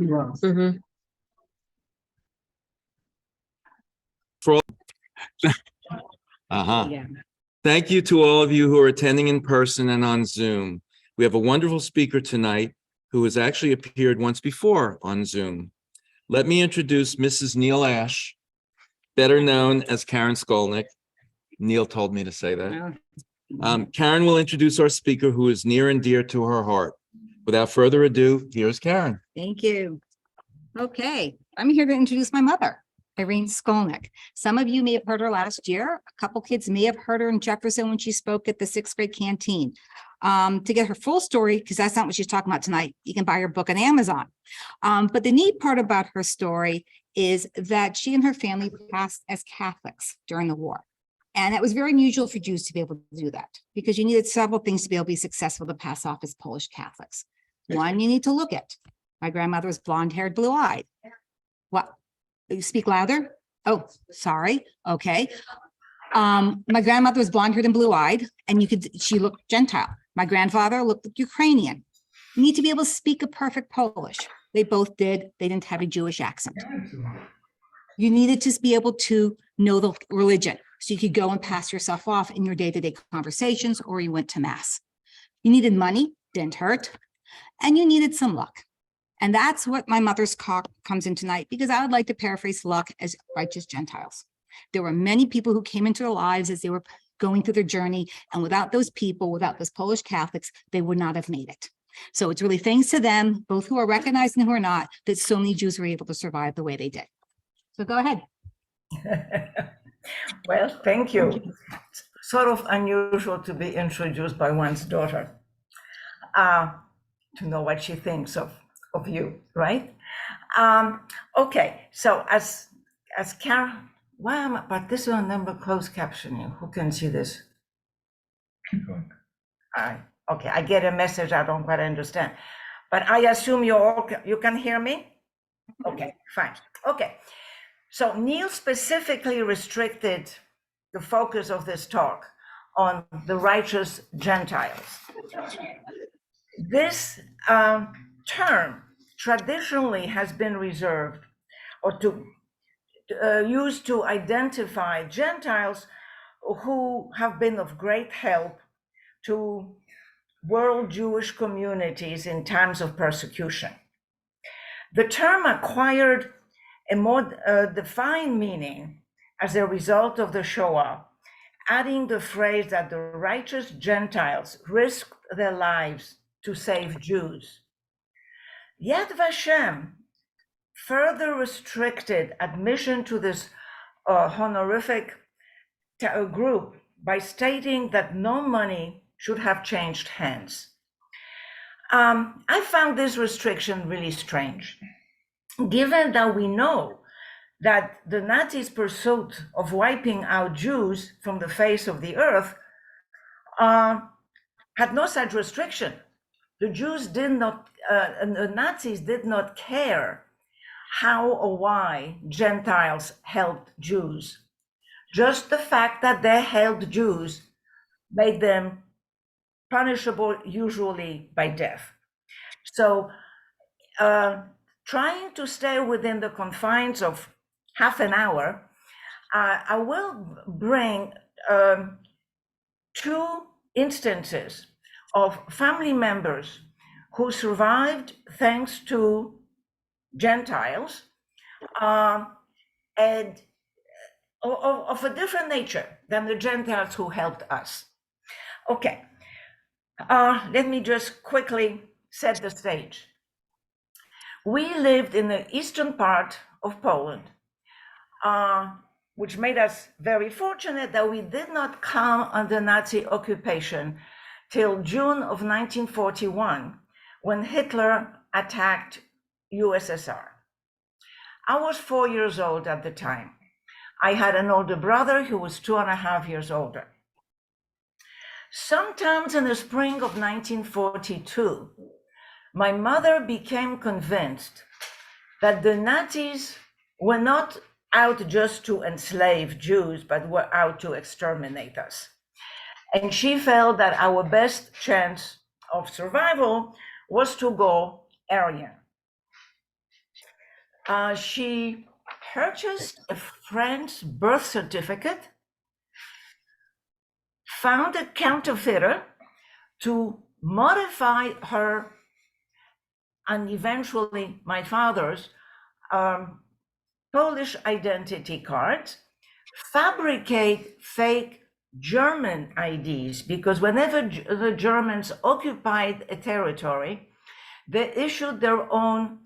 Mm-hmm. Yeah. Thank you to all of you who are attending in person and on Zoom. We have a wonderful speaker tonight who has actually appeared once before on Zoom. Let me introduce Mrs. Neil Ash, better known as Karen Skolnick. Neil told me to say that. Karen will introduce our speaker who is near and dear to her heart. Without further ado, here's Karen. Thank you. Okay, I'm here to introduce my mother, Irene Skolnick. Some of you may have heard her last year. A couple kids may have heard her in Jefferson when she spoke at the 6th grade canteen. To get her full story, because that's not what she's talking about tonight, you can buy her book on Amazon. But the neat part about her story is that she and her family passed as Catholics during the war. And it was very unusual for Jews to be able to do that because you needed several things to be able to be successful to pass off as Polish Catholics. One, you need to look it. My grandmother was blonde-haired, blue-eyed. What? You speak louder? Oh, sorry. Okay. My grandmother was blonde-haired and blue-eyed, and she looked Gentile. My grandfather looked like Ukrainian. You need to be able to speak a perfect Polish. They both did. They didn't have a Jewish accent. You needed to be able to know the religion, so you could go and pass yourself off in your day-to-day conversations, or you went to mass. You needed money, didn't hurt, and you needed some luck. And that's what my mother's talk comes in tonight, because I would like to paraphrase luck as righteous Gentiles. There were many people who came into their lives as they were going through their journey, and without those people, without those Polish Catholics, they would not have made it. So it's really thanks to them, both who are recognized and who are not, that so many Jews were able to survive the way they did. So go ahead. Well, thank you. It's sort of unusual to be introduced by one's daughter, to know what she thinks of you, right? Okay, so as Karen, why am I, but this is a number closed captioning. Who can see this? Keep going. Okay, I get a message I don't quite understand, but I assume you can hear me? Okay, fine. Okay, so Neil specifically restricted the focus of this talk on the righteous Gentiles. This term traditionally has been reserved or used to identify Gentiles who have been of great help to world Jewish communities in times of persecution. The term acquired a more defined meaning as a result of the Shoah, adding the phrase that the righteous Gentiles risked their lives to save Jews. Yad Vashem further restricted admission to this honorific group by stating that no money should have changed hands. I found this restriction really strange, given that we know that the Nazis' pursuit of wiping out Jews from the face of the earth had no such restriction. The Jews did not, the Nazis did not care how or why Gentiles helped Jews. Just the fact that they helped Jews made them punishable, usually by death. So trying to stay within the confines of half an hour, I will bring two instances of family members who survived thanks to Gentiles and of a different nature than the Gentiles who helped us. Okay, let me just quickly set the stage. We lived in the eastern part of Poland, which made us very fortunate that we did not come under Nazi occupation till June of 1941, when Hitler attacked USSR. I was 4 years old at the time. I had an older brother who was 2.5 years older. Sometimes in the spring of 1942, my mother became convinced that the Nazis were not out just to enslave Jews, but were out to exterminate us. And she felt that our best chance of survival was to go Aryan. She purchased a friend's birth certificate, found a counterfeiter to modify her and eventually my father's Polish identity cards, fabricate fake German IDs, because whenever the Germans occupied a territory, they issued their own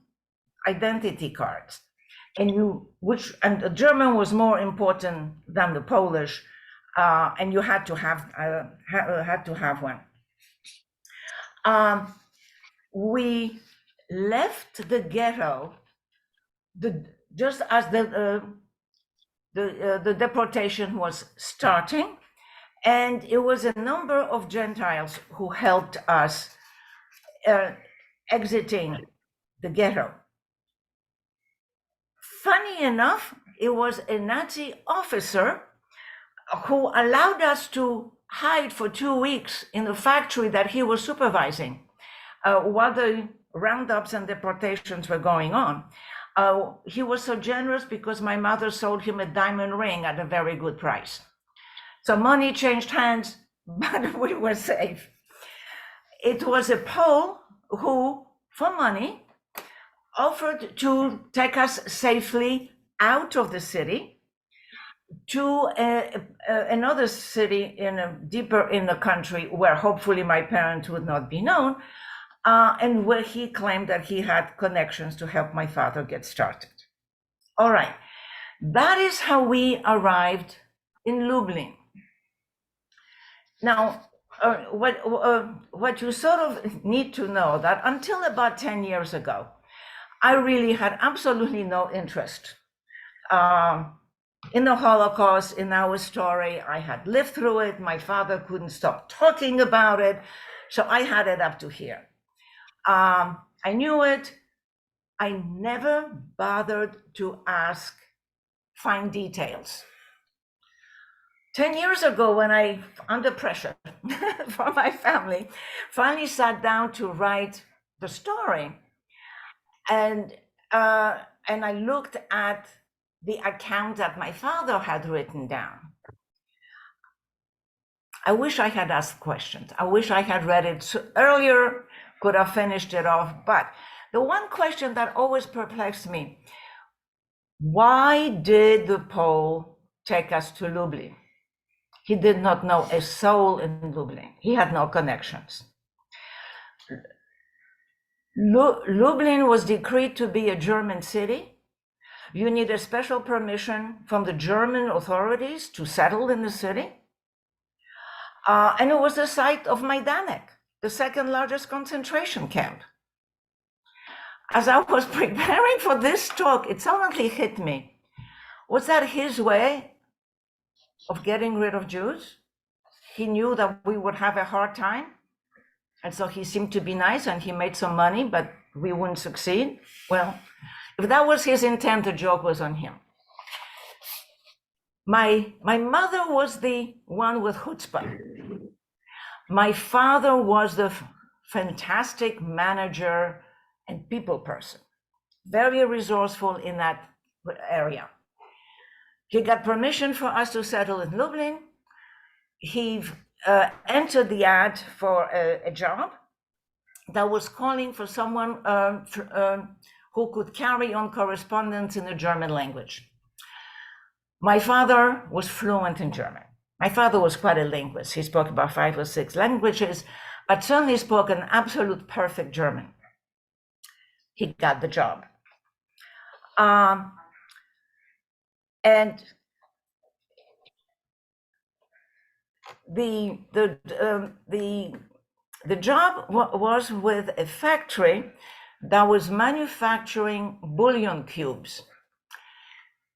identity cards. And the German was more important than the Polish, and you had to have one. We left the ghetto just as the deportation was starting, and it was a number of Gentiles who helped us exiting the ghetto. Funny enough, it was a Nazi officer who allowed us to hide for 2 weeks in the factory that he was supervising while the roundups and deportations were going on. He was so generous because my mother sold him a diamond ring at a very good price. So money changed hands, but we were safe. It was a Pole who, for money, offered to take us safely out of the city to another city deeper in the country where hopefully my parents would not be known, and where he claimed that he had connections to help my father get started. All right, that is how we arrived in Lublin. Now, what you sort of need to know that until about 10 years ago, I really had absolutely no interest in the Holocaust, in our story. I had lived through it. My father couldn't stop talking about it. So I had it up to here. I knew it. I never bothered to find details. 10 years ago, when I, under pressure from my family, finally sat down to write the story, and I looked at the account that my father had written down, I wish I had asked questions. I wish I had read it earlier, could have finished it off. But the one question that always perplexed me, why did the Pole take us to Lublin? He did not know a soul in Lublin. He had no connections. Lublin was decreed to be a German city. You need a special permission from the German authorities to settle in the city. And it was the site of Majdanek, the second largest concentration camp. As I was preparing for this talk, it suddenly hit me. Was that his way of getting rid of Jews? He knew that we would have a hard time, and so he seemed to be nice and he made some money, but we wouldn't succeed. Well, if that was his intent, the joke was on him. My mother was the one with chutzpah. My father was the fantastic manager and people person, very resourceful in that area. He got permission for us to settle in Lublin. He entered the ad for a job that was calling for someone who could carry on correspondence in the German language. My father was fluent in German. My father was quite a linguist. He spoke about 5 or 6 languages, but certainly spoke an absolute perfect German. He got the job. And the job was with a factory that was manufacturing bouillon cubes.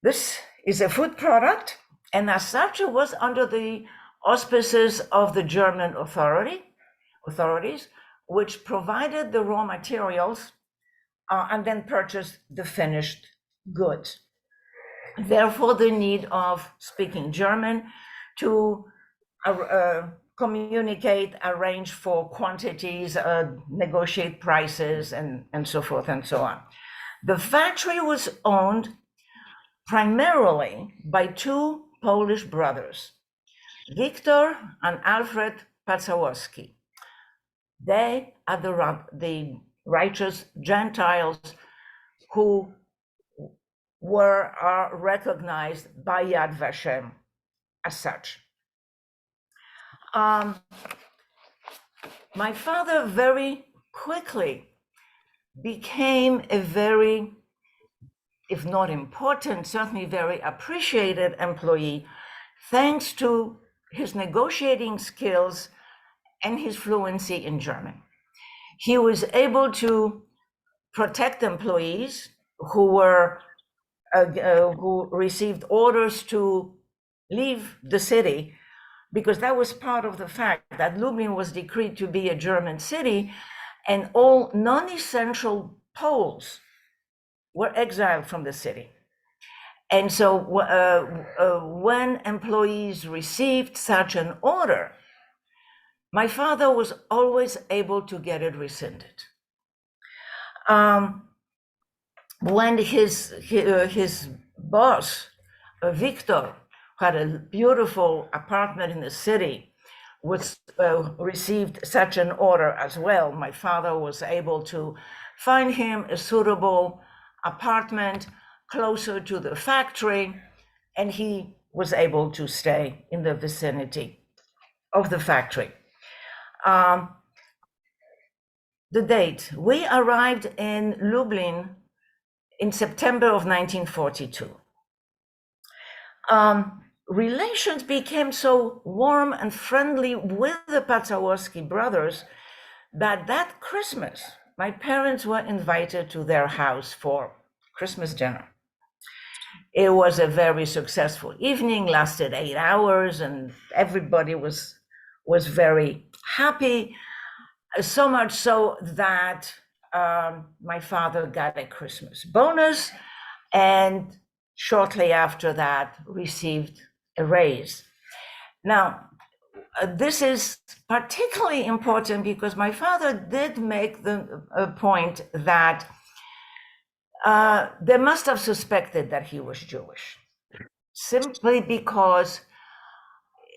This is a food product, and as such, it was under the auspices of the German authorities, which provided the raw materials and then purchased the finished goods. Therefore, the need of speaking German to communicate, arrange for quantities, negotiate prices, and so forth and so on. The factory was owned primarily by two Polish brothers, Wiktor and Alfred Pacałowski. They are the righteous Gentiles who are recognized by Yad Vashem as such. My father very quickly became a very, if not important, certainly very appreciated employee, thanks to his negotiating skills and his fluency in German. He was able to protect employees who received orders to leave the city, because that was part of the fact that Lublin was decreed to be a German city, and all non-essential Poles were exiled from the city. And so when employees received such an order, my father was always able to get it rescinded. When his boss, Wiktor, who had a beautiful apartment in the city, received such an order as well, my father was able to find him a suitable apartment closer to the factory, and he was able to stay in the vicinity of the factory. The date, we arrived in Lublin in September of 1942. Relations became so warm and friendly with the Pacałowski brothers that Christmas, my parents were invited to their house for Christmas dinner. It was a very successful evening, lasted 8 hours, and everybody was very happy, so much so that my father got a Christmas bonus, and shortly after that received a raise. Now, this is particularly important because my father did make the point that they must have suspected that he was Jewish, simply because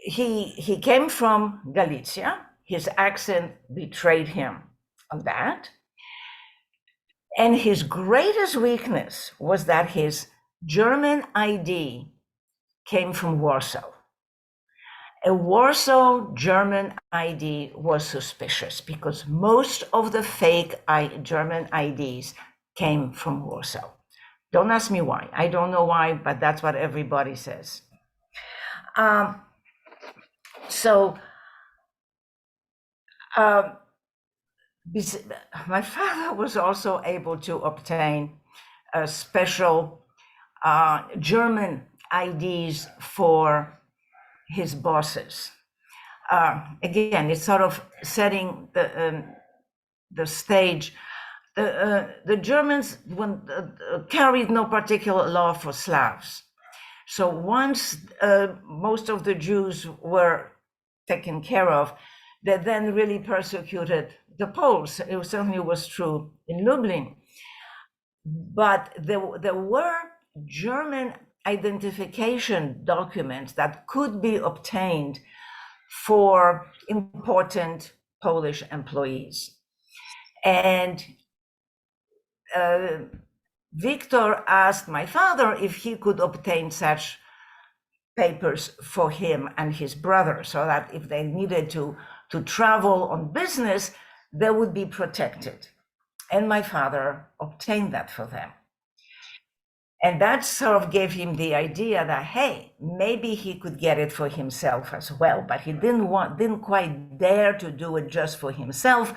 he came from Galicia. His accent betrayed him on that. And his greatest weakness was that his German ID came from Warsaw. A Warsaw German ID was suspicious because most of the fake German IDs came from Warsaw. Don't ask me why. I don't know why, but that's what everybody says. My father was also able to obtain special German IDs for his bosses. Again, it's sort of setting the stage. The Germans carried no particular law for Slavs. So once most of the Jews were taken care of, they then really persecuted the Poles. It certainly was true in Lublin. But there were German identification documents that could be obtained for important Polish employees. And Wiktor asked my father if he could obtain such papers for him and his brother, so that if they needed to travel on business, they would be protected. And my father obtained that for them. And that sort of gave him the idea that, hey, maybe he could get it for himself as well, but he didn't quite dare to do it just for himself.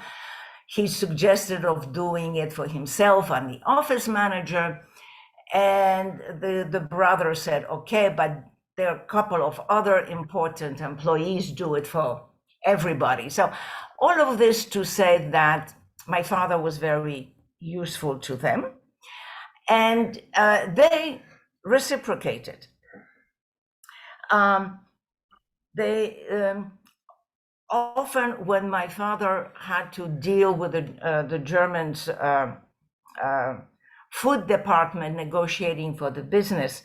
He suggested of doing it for himself and the office manager. And the brother said, okay, but there are a couple of other important employees, do it for everybody. So all of this to say that my father was very useful to them, and they reciprocated. Often when my father had to deal with the Germans food department negotiating for the business,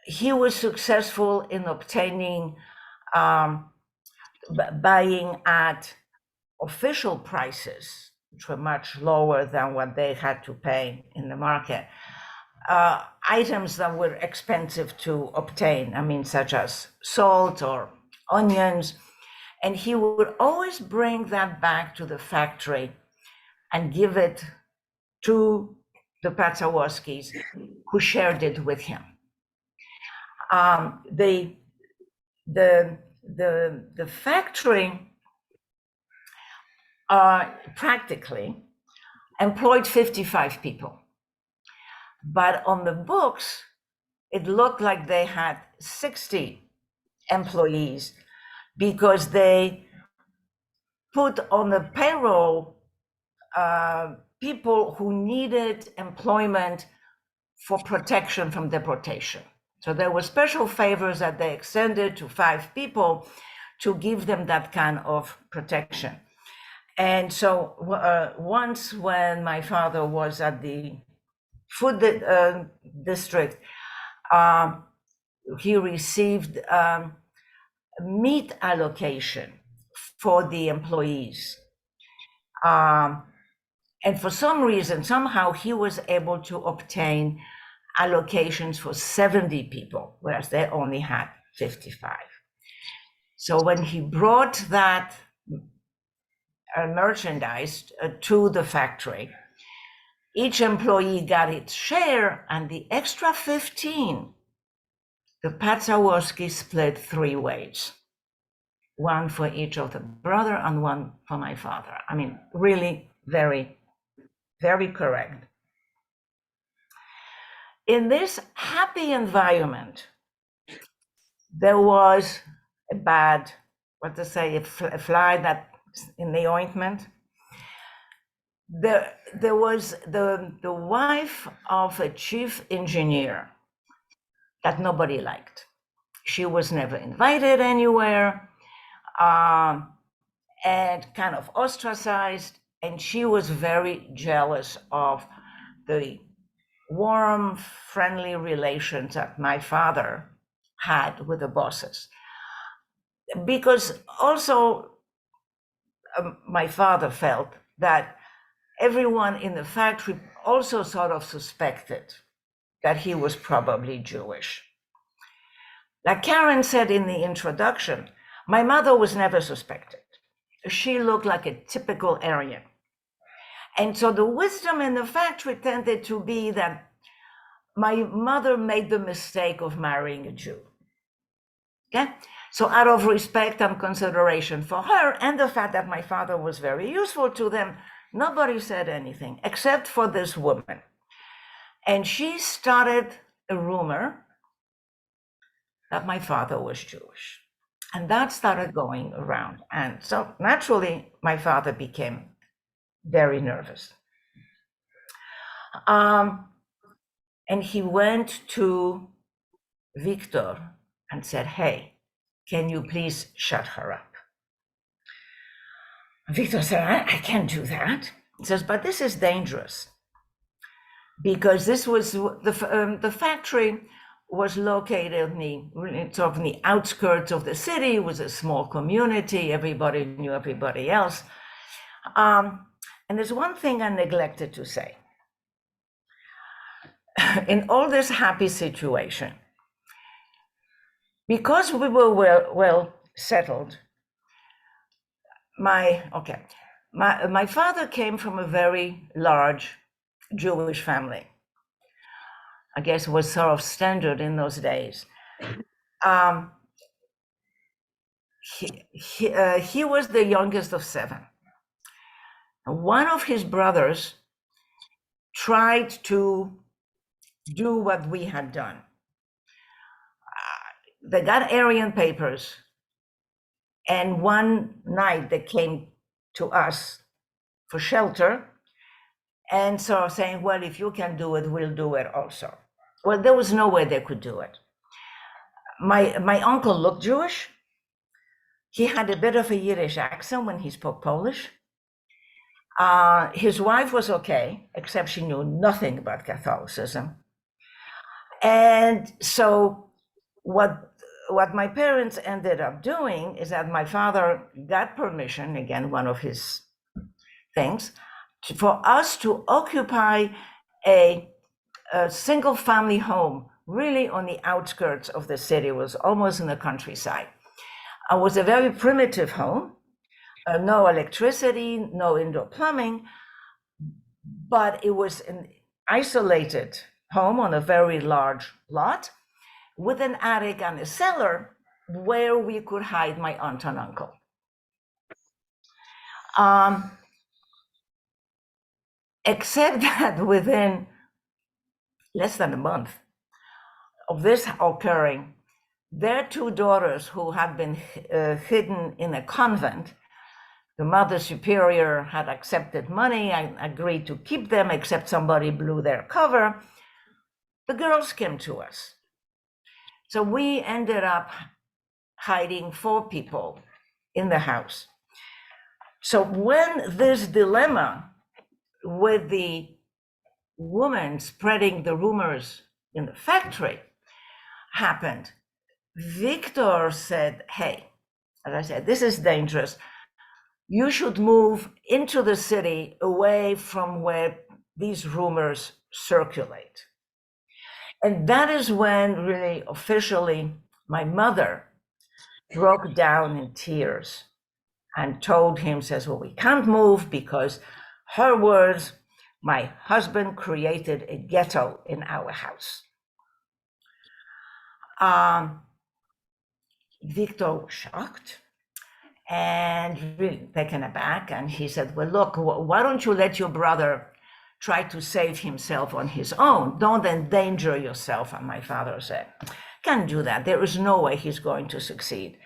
he was successful in obtaining buying at official prices, which were much lower than what they had to pay in the market, items that were expensive to obtain, I mean, such as salt or onions. And he would always bring that back to the factory and give it to the Patsawoskis, who shared it with him. The factory practically employed 55 people, but on the books, it looked like they had 60 employees because they put on the payroll people who needed employment for protection from deportation. So there were special favors that they extended to 5 people to give them that kind of protection. And so once when my father was at the food district, he received meat allocation for the employees. And for some reason, somehow he was able to obtain allocations for 70 people, whereas they only had 55. So when he brought that merchandise to the factory, each employee got its share, and the extra 15, the Patsawoski split 3 ways. 1 for each of the brother and 1 for my father. I mean, really very, very correct. In this happy environment, there was a bad, a fly that in the ointment. There was the wife of a chief engineer that nobody liked. She was never invited anywhere, and kind of ostracized, and she was very jealous of the warm, friendly relations that my father had with the bosses. Because also my father felt that everyone in the factory also sort of suspected that he was probably Jewish. Like Karen said in the introduction, my mother was never suspected. She looked like a typical Aryan. And so the wisdom in the factory tended to be that my mother made the mistake of marrying a Jew. Okay? So out of respect and consideration for her and the fact that my father was very useful to them, nobody said anything except for this woman. And she started a rumor that my father was Jewish. And that started going around. And so naturally, my father became very nervous. And he went to Victor and said, "Hey, can you please shut her up?" Victor said, I can't do that. He says, "But this is dangerous." Because this was the factory was located in the outskirts of the city. It was a small community. Everybody knew everybody else. And there's one thing I neglected to say. In all this happy situation, because we were well settled, my father came from a very large Jewish family. I guess it was sort of standard in those days. He was the youngest of 7. One of his brothers tried to do what we had done. They got Aryan papers, and one night they came to us for shelter, and so saying, "Well, if you can do it, we'll do it also." Well, there was no way they could do it. My uncle looked Jewish. He had a bit of a Yiddish accent when he spoke Polish. His wife was okay, except she knew nothing about Catholicism. And so what my parents ended up doing is that my father got permission, again, one of his things, for us to occupy a single family home, really on the outskirts of the city. It was almost in the countryside. It was a very primitive home, no electricity, no indoor plumbing, but it was an isolated home on a very large lot with an attic and a cellar where we could hide my aunt and uncle. Except that within less than a month of this occurring, their two daughters, who had been hidden in a convent, the Mother Superior had accepted money and agreed to keep them, except somebody blew their cover. The girls came to us. So we ended up hiding 4 people in the house. So when this dilemma with the woman spreading the rumors in the factory happened, Victor said, hey, as I said, this is dangerous. You should move into the city away from where these rumors circulate. And that is when really officially my mother broke down in tears and told him, says, well, we can't move because, her words, my husband created a ghetto in our house. Victor was shocked and really taken aback. And he said, well, look, why don't you let your brother try to save himself on his own? Don't endanger yourself. And my father said, can't do that. There is no way he's going to succeed.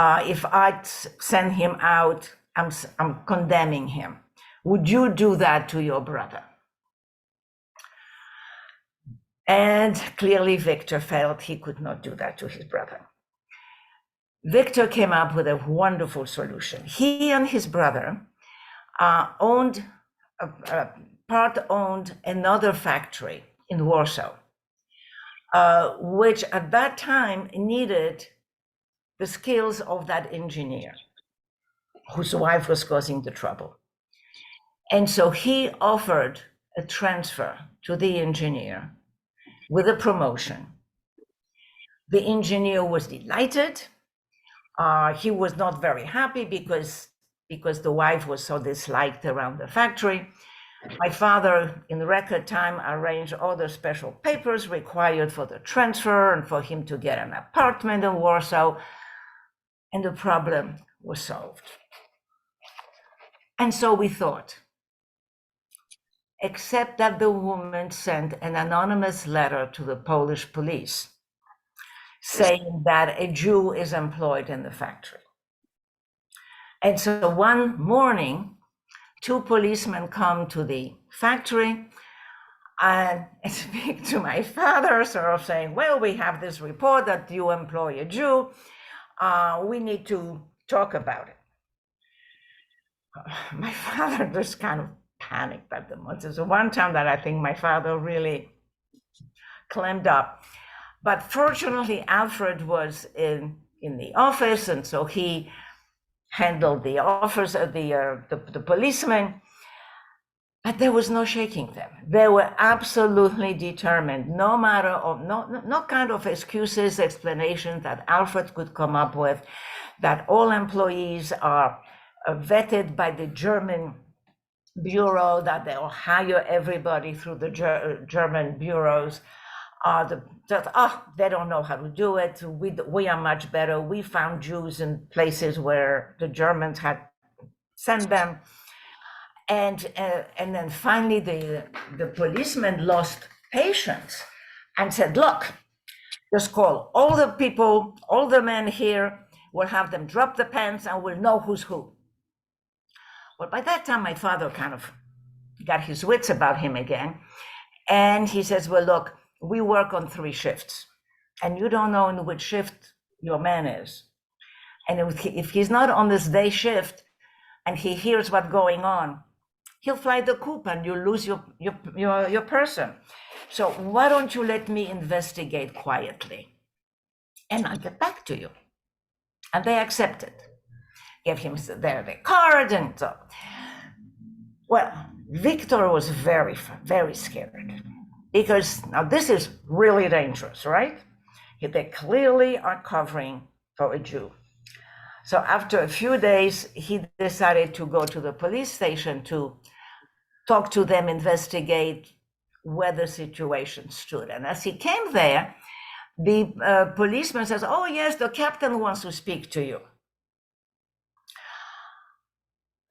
If I send him out, I'm condemning him. Would you do that to your brother? And clearly Victor felt he could not do that to his brother. Victor came up with a wonderful solution. He and his brother owned another factory in Warsaw, which at that time needed the skills of that engineer whose wife was causing the trouble. And so he offered a transfer to the engineer with a promotion. The engineer was delighted. He was not very happy because the wife was so disliked around the factory. My father, in record time, arranged all the special papers required for the transfer and for him to get an apartment in Warsaw, and the problem was solved. And so we thought, except that the woman sent an anonymous letter to the Polish police saying that a Jew is employed in the factory. And so one morning, 2 policemen come to the factory and speak to my father, sort of saying, well, we have this report that you employ a Jew. We need to talk about it. My father just kind of panicked at the moment. It's one time that I think my father really clammed up. But fortunately, Alfred was in the office, and so he handled the office of the policeman. But there was no shaking them. They were absolutely determined, no matter of no kind of excuses, explanations that Alfred could come up with, that all employees are vetted by the German bureau, that they'll hire everybody through the German bureaus. They don't know how to do it. We are much better. We found Jews in places where the Germans had sent them. And then finally the policeman lost patience and said, look, just call all the people, all the men here, we'll have them drop the pants and we'll know who's who. Well, by that time, my father kind of got his wits about him again. And he says, well, look, we work on 3 shifts and you don't know in which shift your man is. And if he's not on this day shift and he hears what's going on, he'll fly the coop and you lose your person. So why don't you let me investigate quietly and I'll get back to you. And they accepted. Gave him their card and so. Well, Victor was very, very scared because now this is really dangerous, right? They clearly are covering for a Jew. So after a few days, he decided to go to the police station to talk to them, investigate where the situation stood. And as he came there, the policeman says, "Oh yes, the captain wants to speak to you."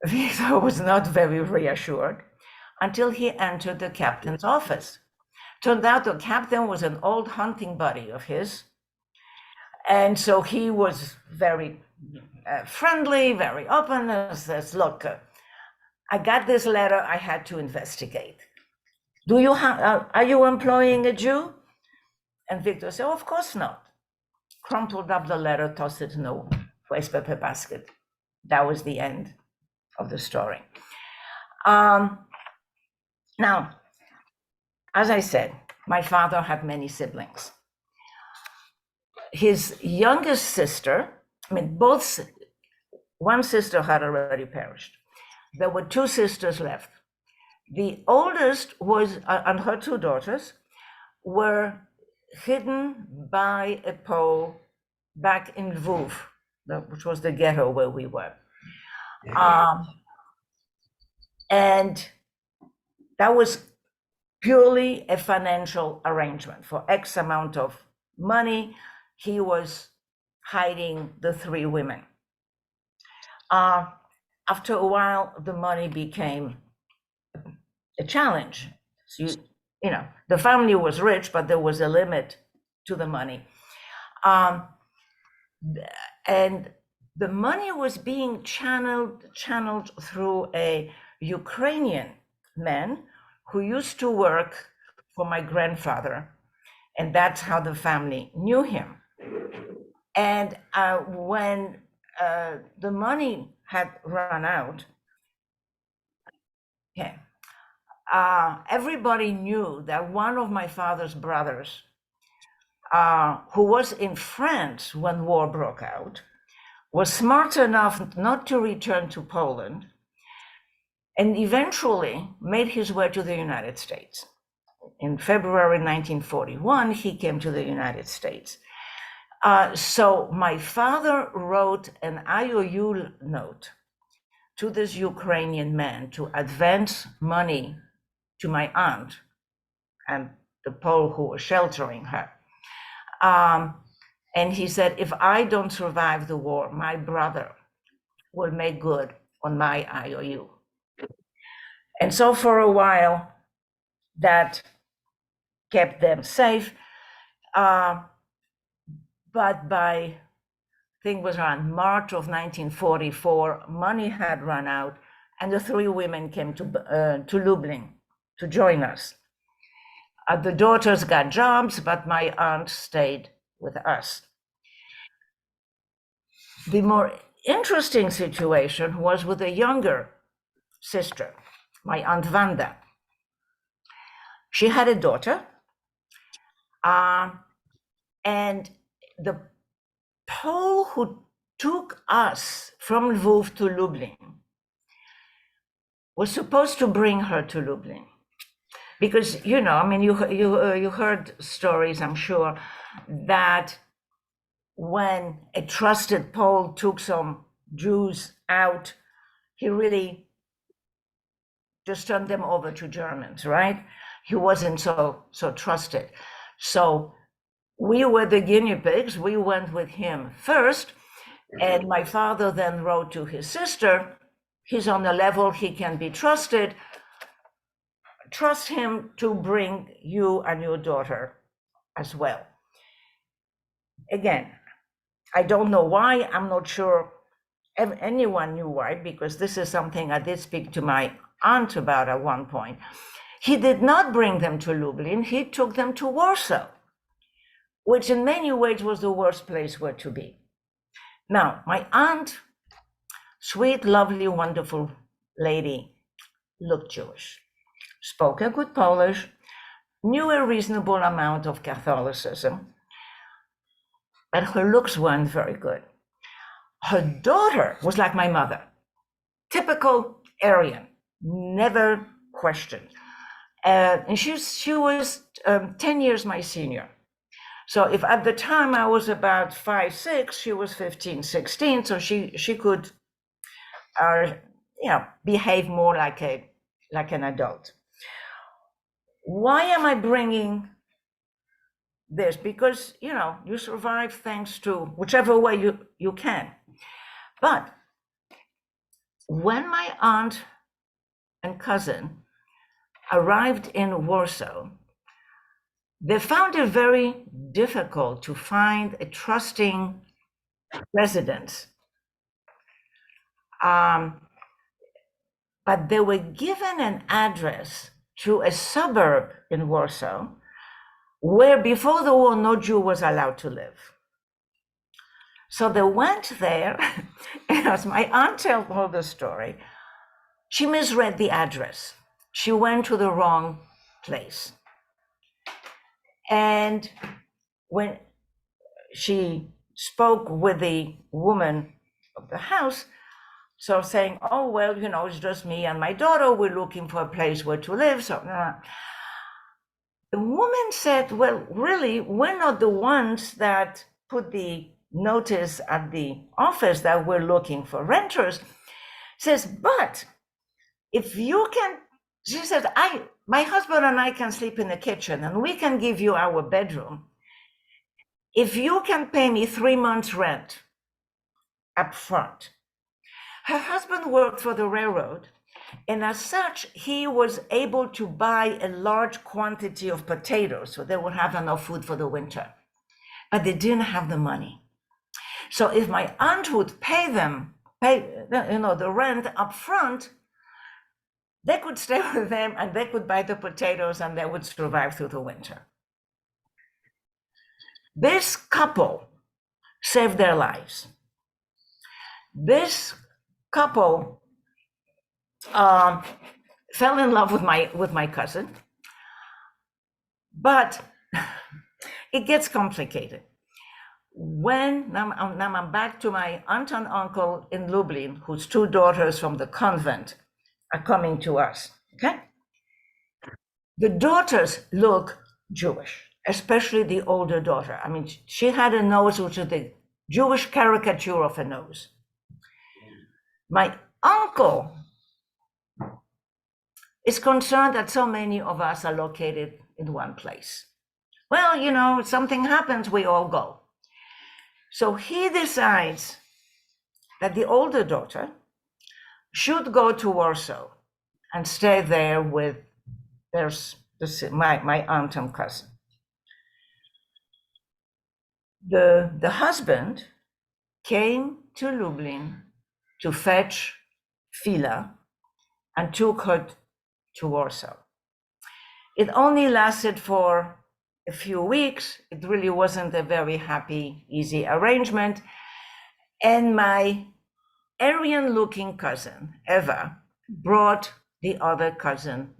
Victor was not very reassured until he entered the captain's office. Turned out the captain was an old hunting buddy of his. And so he was very friendly, very open, and says, "Look, I got this letter, I had to investigate. Are you employing a Jew?" And Victor said, "Of course not." Crumpled up the letter, tossed it in a wastepaper basket. That was the end of the story. Now, as I said, my father had many siblings. His youngest sister, one sister had already perished. There were two sisters left. The oldest was, and her two daughters, were hidden by a pole back in Lviv, which was the ghetto where we were. And that was purely a financial arrangement. For X amount of money, he was hiding the three women. After a while, the money became a challenge. So the family was rich, but there was a limit to the money. And the money was being channeled through a Ukrainian man who used to work for my grandfather. And that's how the family knew him. And when the money had run out, everybody knew that one of my father's brothers, who was in France when war broke out, was smart enough not to return to Poland and eventually made his way to the United States. In February 1941, he came to the United States. So my father wrote an IOU note to this Ukrainian man to advance money to my aunt and the Pole who was sheltering her. And he said, "If I don't survive the war, my brother will make good on my IOU." And so for a while, that kept them safe. But by, I think it was around March of 1944, money had run out, and the three women came to Lublin to join us. The daughters got jobs, but my aunt stayed with us. The more interesting situation was with a younger sister, my Aunt Wanda. She had a daughter, and the Pole who took us from Lviv to Lublin was supposed to bring her to Lublin. Because, you heard stories, I'm sure, that when a trusted Pole took some Jews out, he really just turned them over to Germans, right? He wasn't so trusted. So we were the guinea pigs. We went with him first. And my father then wrote to his sister, "He's on a level he can be trusted. Trust him to bring you and your daughter as well." Again, I don't know why. I'm not sure anyone knew why, because this is something I did speak to my aunt about at one point. He did not bring them to Lublin. He took them to Warsaw, which in many ways was the worst place where to be. Now, my aunt, sweet, lovely, wonderful lady, looked Jewish, spoke a good Polish, knew a reasonable amount of Catholicism, but her looks weren't very good. Her daughter was like my mother, typical Aryan, never questioned. And she was 10 years my senior. So if at the time I was about 5, 6, she was 15, 16, so she could behave more like an adult. Why am I bringing this? Because you survive thanks to whichever way you can. But when my aunt and cousin arrived in Warsaw, they found it very difficult to find a trusting residence. But they were given an address to a suburb in Warsaw where before the war, no Jew was allowed to live. So they went there, and as my aunt told the story, she misread the address. She went to the wrong place. And when she spoke with the woman of the house, so saying, oh, well, it's just me and my daughter, we're looking for a place where to live. So the woman said, well, really, we're not the ones that put the notice at the office that we're looking for renters. Says, but if you can, she said, my husband and I can sleep in the kitchen and we can give you our bedroom if you can pay me 3 months rent up front. Her husband worked for the railroad, and as such, he was able to buy a large quantity of potatoes so they would have enough food for the winter. But they didn't have the money. So if my aunt would pay the rent up front, they could stay with them and they could buy the potatoes and they would survive through the winter. This couple saved their lives. This couple fell in love with my cousin, but it gets complicated. Now I'm back to my aunt and uncle in Lublin, whose 2 daughters from the convent are coming to us, okay? The daughters look Jewish, especially the older daughter. I mean, she had a nose which is the Jewish caricature of a nose. My uncle is concerned that so many of us are located in one place. Well, if something happens, we all go. So he decides that the older daughter should go to Warsaw and stay there with my aunt and cousin. The husband came to Lublin to fetch Fila and took her to Warsaw. It only lasted for a few weeks. It really wasn't a very happy, easy arrangement. And my Aryan-looking cousin, Eva, brought the other cousin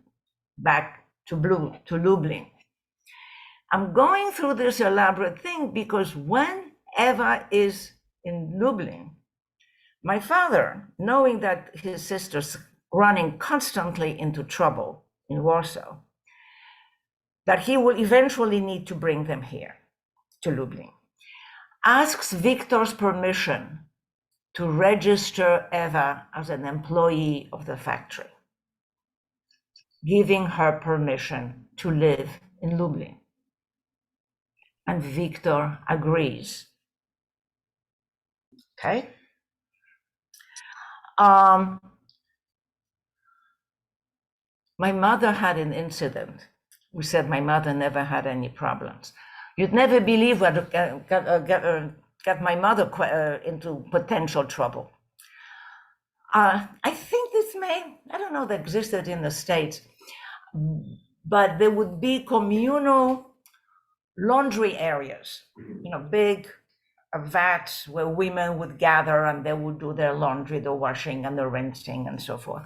back to Lublin. I'm going through this elaborate thing because when Eva is in Lublin, my father, knowing that his sister's running constantly into trouble in Warsaw, that he will eventually need to bring them here to Lublin, asks Victor's permission to register Eva as an employee of the factory, giving her permission to live in Lublin. And Victor agrees. Okay? My mother had an incident. We said my mother never had any problems. You'd never believe what got my mother into potential trouble. I think this I don't know, that existed in the States, but there would be communal laundry areas, big vats where women would gather and they would do their laundry, the washing and the rinsing and so forth.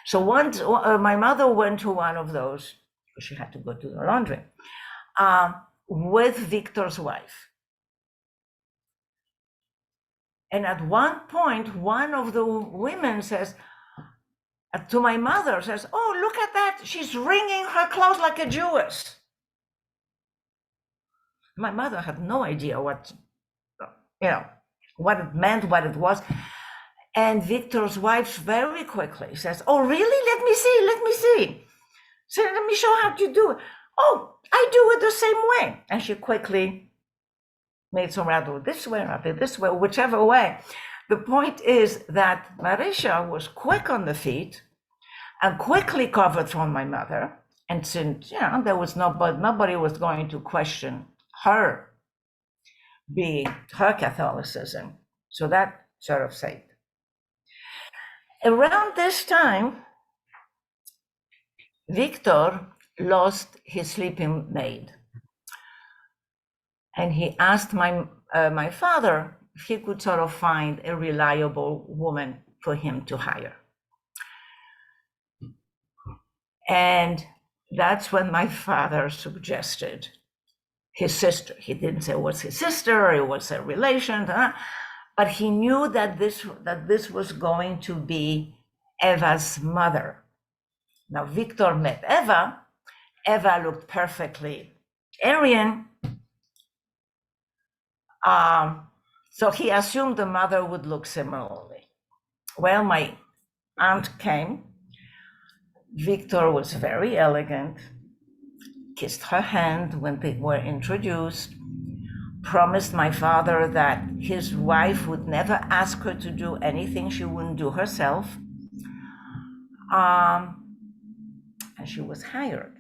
So once my mother went to one of those, she had to go to the laundry, with Victor's wife. And at one point, one of the women says to my mother, says, "Oh, look at that. She's wringing her clothes like a Jewess." My mother had no idea what it meant, what it was. And Victor's wife very quickly says, "Oh, really? Let me see. So let me show how to do it. Oh, I do it the same way." And she quickly made some rather this way, whichever way. The point is that Marisha was quick on the feet and quickly covered from my mother. And since, there was nobody was going to question her Catholicism. So that sort of saved. Around this time, Victor lost his sleeping maid. And he asked my father if he could sort of find a reliable woman for him to hire. And that's when my father suggested his sister. He didn't say it was his sister or it was a relation, but he knew that this was going to be Eva's mother. Now, Victor met Eva. Eva looked perfectly Aryan. So he assumed the mother would look similarly. Well, my aunt came. Victor was very elegant, kissed her hand when they were introduced, promised my father that his wife would never ask her to do anything she wouldn't do herself. And she was hired,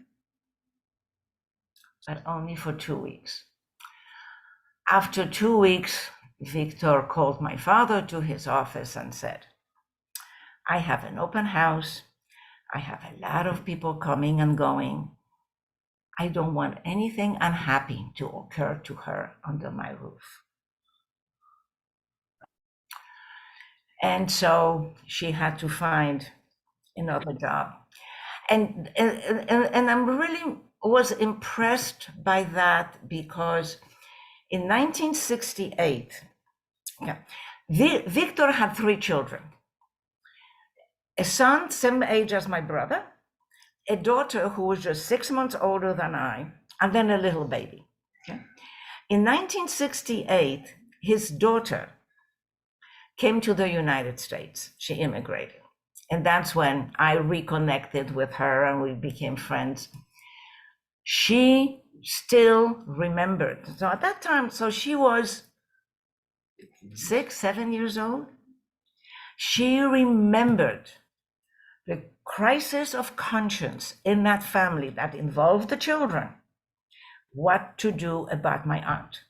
but only for 2 weeks. After 2 weeks, Victor called my father to his office and said, "I have an open house. I have a lot of people coming and going. I don't want anything unhappy to occur to her under my roof." And so she had to find another job. And I'm really was impressed by that because in 1968, Victor had 3 children. A son, same age as my brother, a daughter who was just 6 months older than I, and then a little baby. Okay? In 1968, his daughter came to the United States. She immigrated. And that's when I reconnected with her and we became friends. She still remembered. So at that time, so she was 6, 7 years old. She remembered the crisis of conscience in that family that involved the children, what to do about my aunt,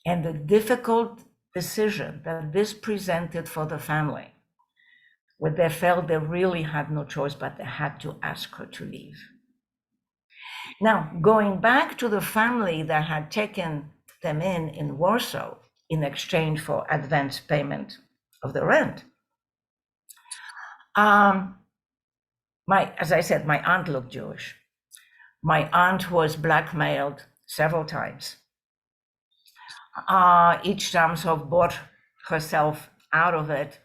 and the difficult decision that this presented for the family, where they felt they really had no choice, but they had to ask her to leave. Now, going back to the family that had taken them in Warsaw in exchange for advance payment of the rent, as I said, my aunt looked Jewish. My aunt was blackmailed several times. Each time sort of bought herself out of it.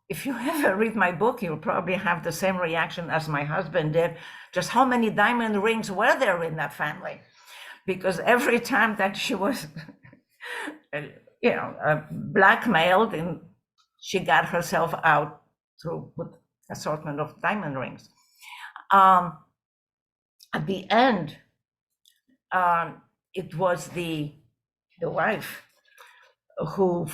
If you ever read my book, you'll probably have the same reaction as my husband did. Just how many diamond rings were there in that family? Because every time that she was, blackmailed, and she got herself out through assortment of diamond rings. At the end, it was the wife who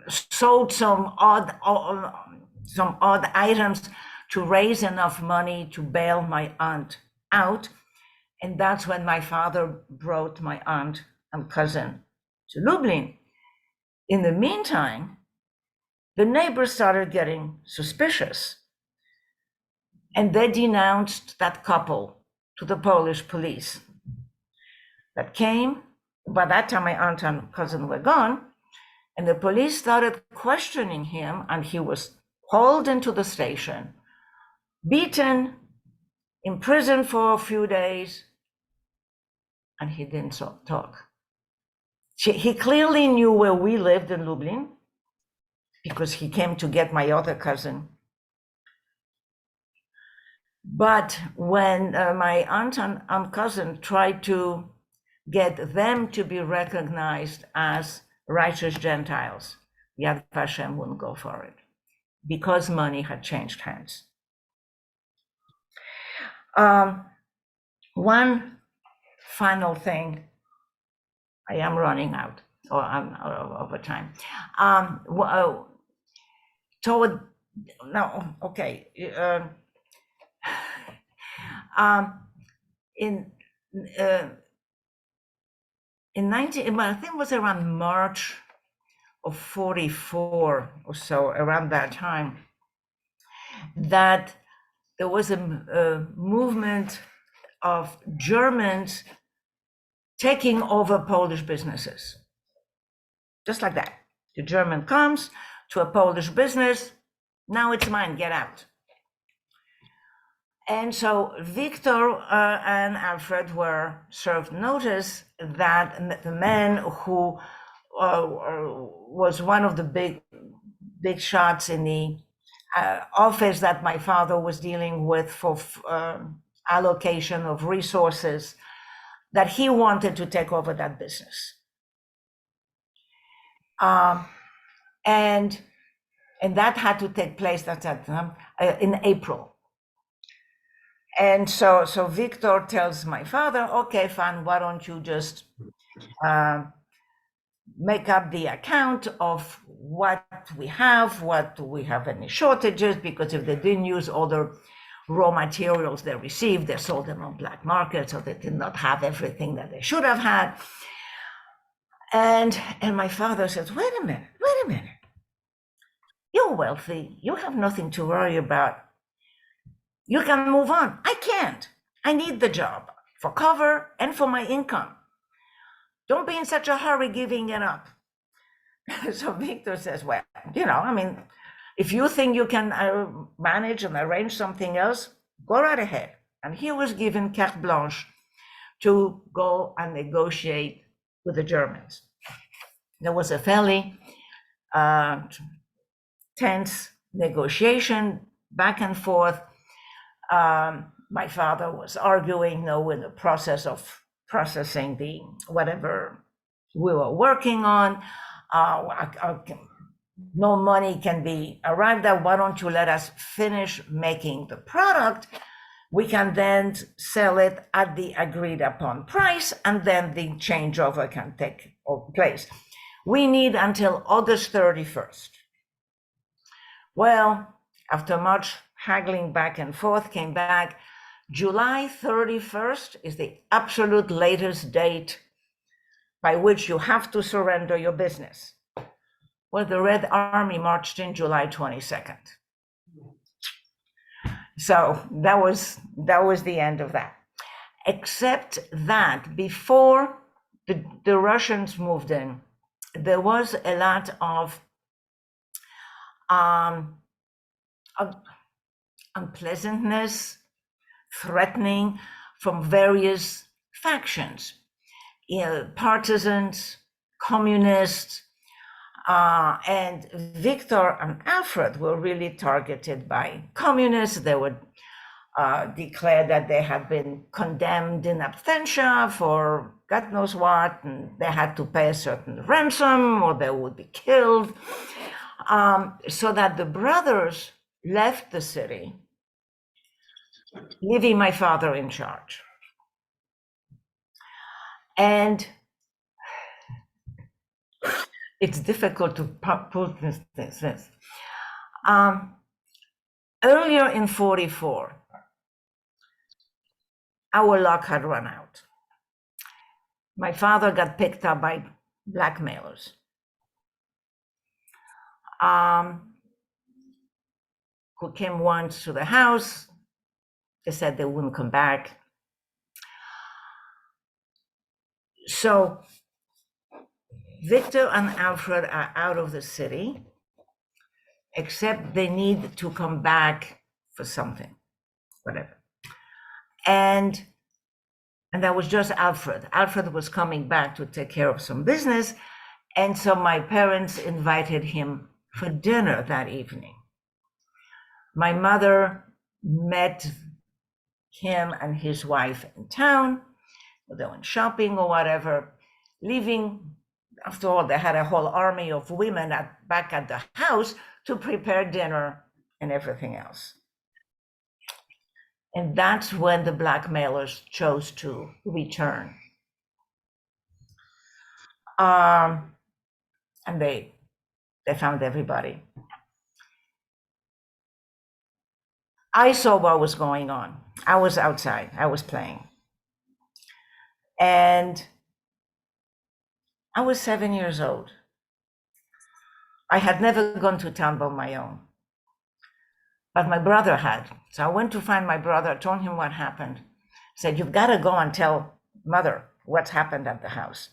sold some odd items to raise enough money to bail my aunt out. And that's when my father brought my aunt and cousin to Lublin. In the meantime, the neighbors started getting suspicious, and they denounced that couple to the Polish police that came. By that time, my aunt and cousin were gone, And the police started questioning him, and he was hauled into the station, beaten, imprisoned for a few days, and he didn't talk. He clearly knew where we lived in Lublin because he came to get my other cousin. But when my aunt and cousin tried to get them to be recognized as righteous Gentiles, Yad Vashem wouldn't go for it because money had changed hands. One final thing, I am running out, or I'm over time. In 19, I think it was around March of 44 or so, around that time, that there was a movement of Germans taking over Polish businesses. Just like that. The German comes to a Polish business, now it's mine, get out. And so Victor and Alfred were served notice that the man who was one of the big shots in the office that my father was dealing with for allocation of resources, that he wanted to take over that business. And that had to take place in April. And so Victor tells my father, okay, fine, why don't you just make up the account of what we have, what do we have any shortages, because if they didn't use all the raw materials they received, they sold them on black market, so they did not have everything that they should have had. And my father says, wait a minute. You're wealthy, you have nothing to worry about. You can move on. I can't. I need the job for cover and for my income. Don't be in such a hurry giving it up. So Victor says, well, if you think you can manage and arrange something else, go right ahead. And he was given carte blanche to go and negotiate with the Germans. There was a fairly tense negotiation back and forth. My father was arguing, in the process of processing the whatever we were working on. No money can be arrived at. Why don't you let us finish making the product? We can then sell it at the agreed upon price, and then the changeover can take place. We need until August 31st. Well, after much haggling back and forth, came back, July 31st is the absolute latest date by which you have to surrender your business. Well, the Red Army marched in July 22nd. So that was the end of that. Except that before the Russians moved in, there was a lot of unpleasantness, threatening from various factions, partisans, communists, and Victor and Alfred were really targeted by communists. They would declare that they had been condemned in absentia for God knows what, and they had to pay a certain ransom or they would be killed. So that the brothers left the city, leaving my father in charge. And it's difficult to put this. Earlier in 44, our luck had run out. My father got picked up by blackmailers. Who came once to the house. They said they wouldn't come back. So Victor and Alfred are out of the city, except they need to come back for something, whatever. And that was just Alfred. Alfred was coming back to take care of some business. And so my parents invited him for dinner that evening. My mother met him and his wife in town. They went shopping or whatever, leaving. After all, they had a whole army of women back at the house to prepare dinner and everything else. And that's when the blackmailers chose to return. And they found everybody. I saw what was going on. I was outside, I was playing. And I was 7 years old. I had never gone to town by my own, but my brother had. So I went to find my brother, told him what happened. Said, you've got to go and tell mother what's happened at the house.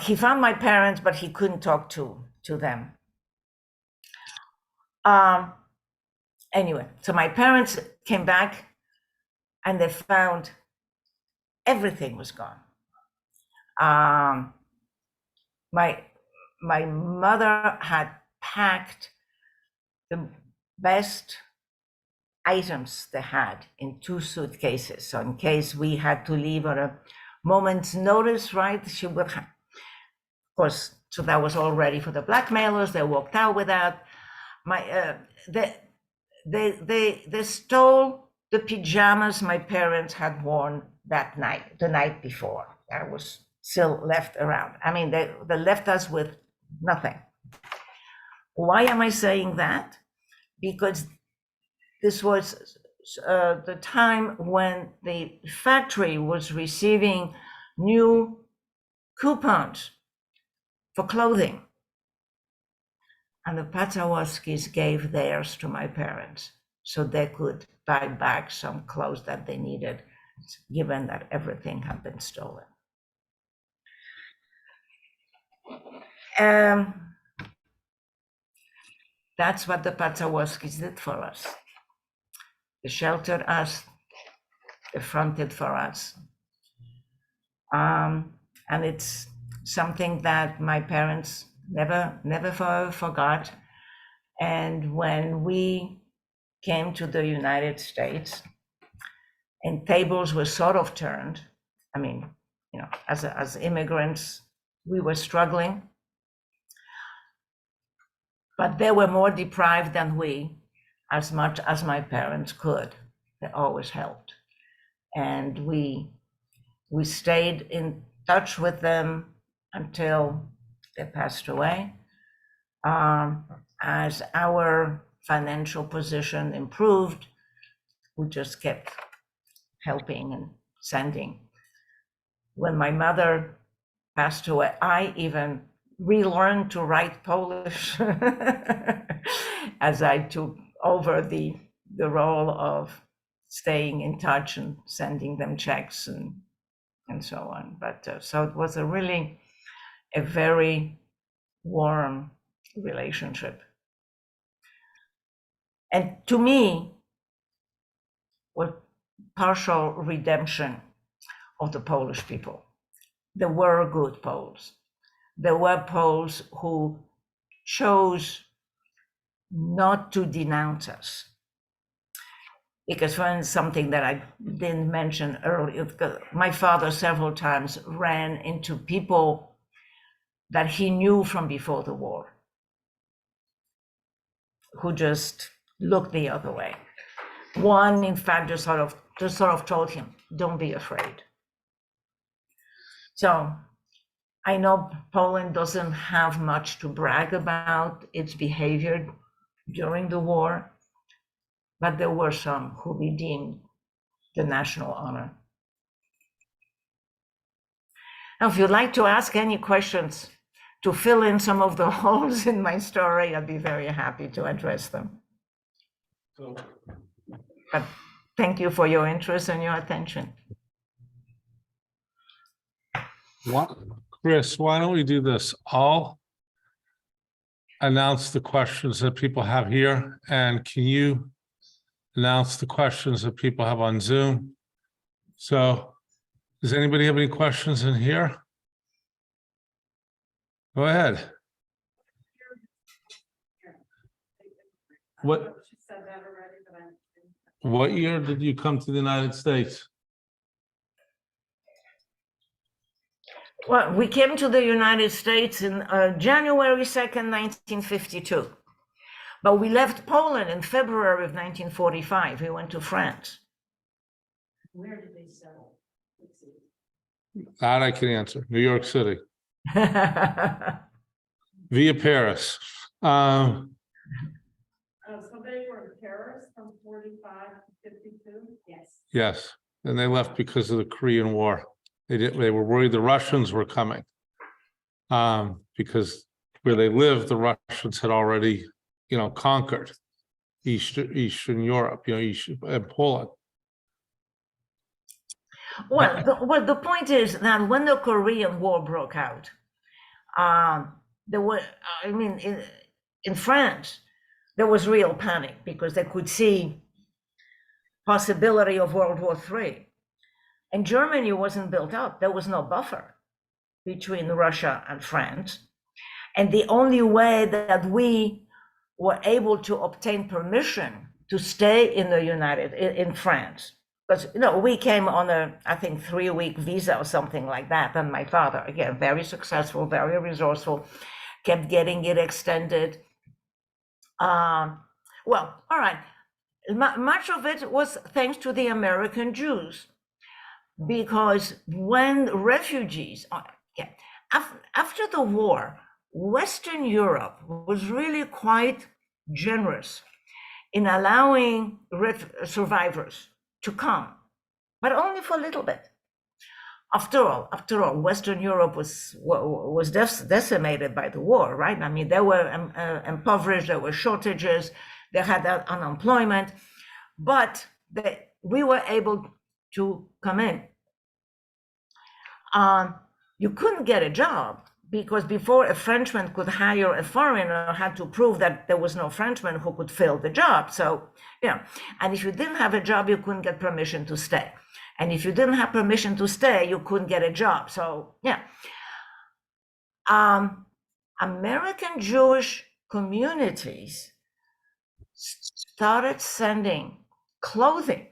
He found my parents, but he couldn't talk to them. Anyway, so my parents came back and they found everything was gone. My mother had packed the best items they had in 2 suitcases. So in case we had to leave at a moment's notice, right? She would have, of course, so that was all ready for the blackmailers. They walked out with that. They stole the pajamas my parents had worn that night, the night before. That was still left around. I mean, they left us with nothing. Why am I saying that? Because this was the time when the factory was receiving new coupons for clothing. And the Pazawowskis gave theirs to my parents so they could buy back some clothes that they needed, given that everything had been stolen. That's what the Pazawowskis did for us. They sheltered us, they fronted for us. And it's something that my parents never forgot. And when we came to the United States and tables were sort of turned, I mean, you know, as immigrants, we were struggling, but they were more deprived than we, as much as my parents could. They always helped. And we stayed in touch with them until they passed away. As our financial position improved, we just kept helping and sending. When my mother passed away, I even relearned to write Polish as I took over the role of staying in touch and sending them checks and so on. But so it was a very warm relationship. And to me, was partial redemption of the Polish people. There were good Poles. There were Poles who chose not to denounce us. Because for instance, something that I didn't mention earlier, my father several times ran into people that he knew from before the war, who just looked the other way. One, in fact, just sort of told him, "Don't be afraid." So I know Poland doesn't have much to brag about its behavior during the war, but there were some who redeemed the national honor. Now, if you'd like to ask any questions to fill in some of the holes in my story, I'd be very happy to address them. But thank you for your interest and your attention. Chris, why don't we do this? I'll announce the questions that people have here, and can you announce the questions that people have on Zoom? So, does anybody have any questions in here? Go ahead. What year did you come to the United States? Well, we came to the United States in January 2nd, 1952. But we left Poland in February of 1945. We went to France. Where did they settle? Let's see. That I can answer. New York City, via Paris. So they were in Paris from 45 to 52? Yes. Yes, and they left because of the Korean War. They were worried the Russians were coming. Because where they lived, the Russians had already, conquered Eastern Europe, and Poland. Well, the point is that when the Korean War broke out, there were, in France, there was real panic because they could see possibility of World War III. And Germany wasn't built up. There was no buffer between Russia and France. And the only way that we were able to obtain permission to stay in France, because we came on a, I think, 3-week visa or something like that. And my father, again, very successful, very resourceful, kept getting it extended. Well, all right. Much of it was thanks to the American Jews, because when refugees, after the war, Western Europe was really quite generous in allowing survivors to come, but only for a little bit. After all, Western Europe was decimated by the war, right? I mean, they were impoverished, there were shortages, they had unemployment, but we were able to come in. You couldn't get a job because before a Frenchman could hire a foreigner, had to prove that there was no Frenchman who could fill the job. So, and if you didn't have a job, you couldn't get permission to stay. And if you didn't have permission to stay, you couldn't get a job. So, American Jewish communities started sending clothing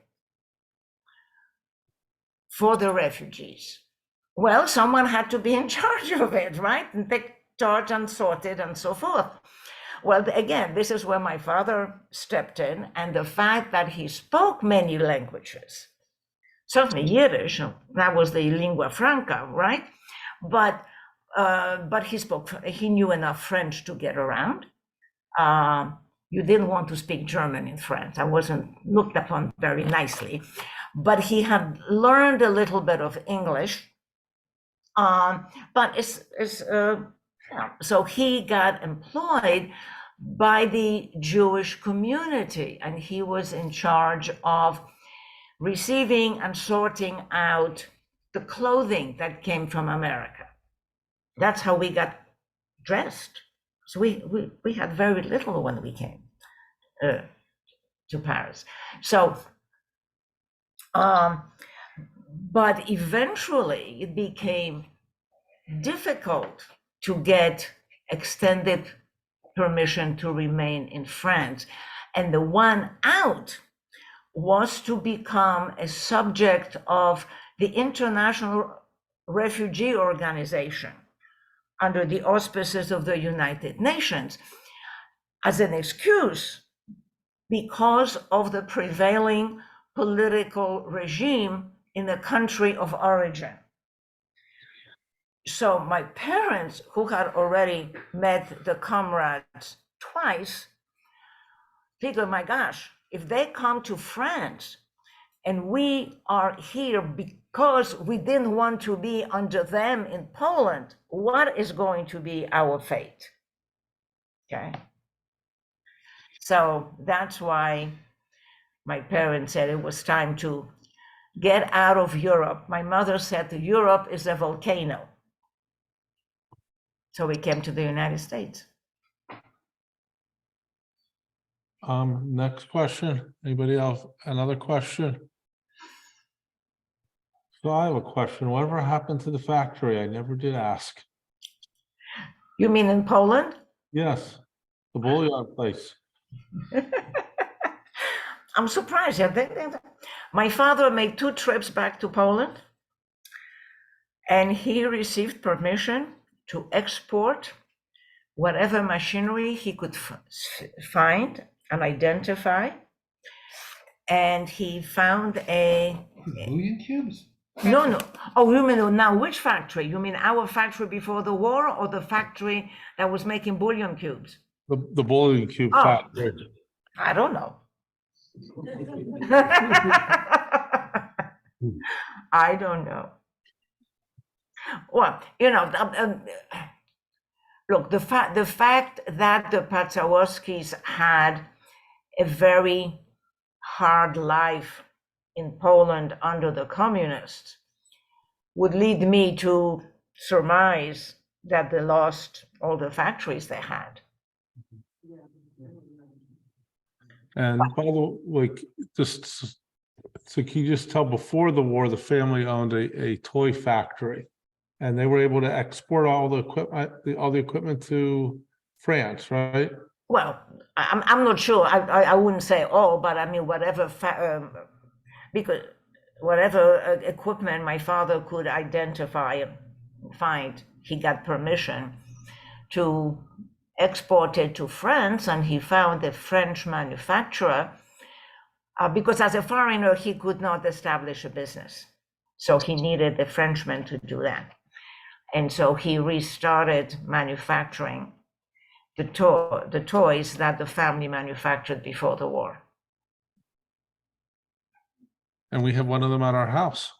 for the refugees. Well, someone had to be in charge of it, right? And take charge and sort it and so forth. Well, again, this is where my father stepped in, and the fact that he spoke many languages, certainly Yiddish, that was the lingua franca, right? But he knew enough French to get around. You didn't want to speak German in France. I wasn't looked upon very nicely, but he had learned a little bit of English. But so he got employed by the Jewish community, and he was in charge of receiving and sorting out the clothing that came from America. That's how we got dressed. So we had very little when we came to Paris. So, but eventually it became difficult to get extended permission to remain in France. And the one out was to become a subject of the International Refugee Organization under the auspices of the United Nations as an excuse because of the prevailing political regime in the country of origin. So my parents, who had already met the comrades twice, figured, my gosh, if they come to France and we are here because we didn't want to be under them in Poland, what is going to be our fate? Okay. So that's why my parents said it was time to get out of Europe. My mother said Europe is a volcano. So we came to the United States. Next question. Anybody else? Another question? So I have a question. Whatever happened to the factory? I never did ask. You mean in Poland? Yes, the bullion place. I'm surprised. Yeah, my father made 2 trips back to Poland, and he received permission to export whatever machinery he could find and identify. And he found a Billion cubes? no. Oh, you mean now which factory? You mean our factory before the war, or the factory that was making bullion cubes? The bullion cube Oh. factory. I don't know. I don't know. Well, look, the fact that the Pacałowskis had a very hard life in Poland under the communists would lead me to surmise that they lost all the factories they had. And by the way, just so can you just tell, before the war, the family owned a toy factory, and they were able to export all the equipment to France, right? Well, I'm not sure. I wouldn't say all, but I mean whatever because whatever equipment my father could identify and find, he got permission to export it to France, and he found a French manufacturer because as a foreigner he could not establish a business, so he needed a Frenchman to do that, and so he restarted manufacturing the toys that the family manufactured before the war. And we have one of them at our house.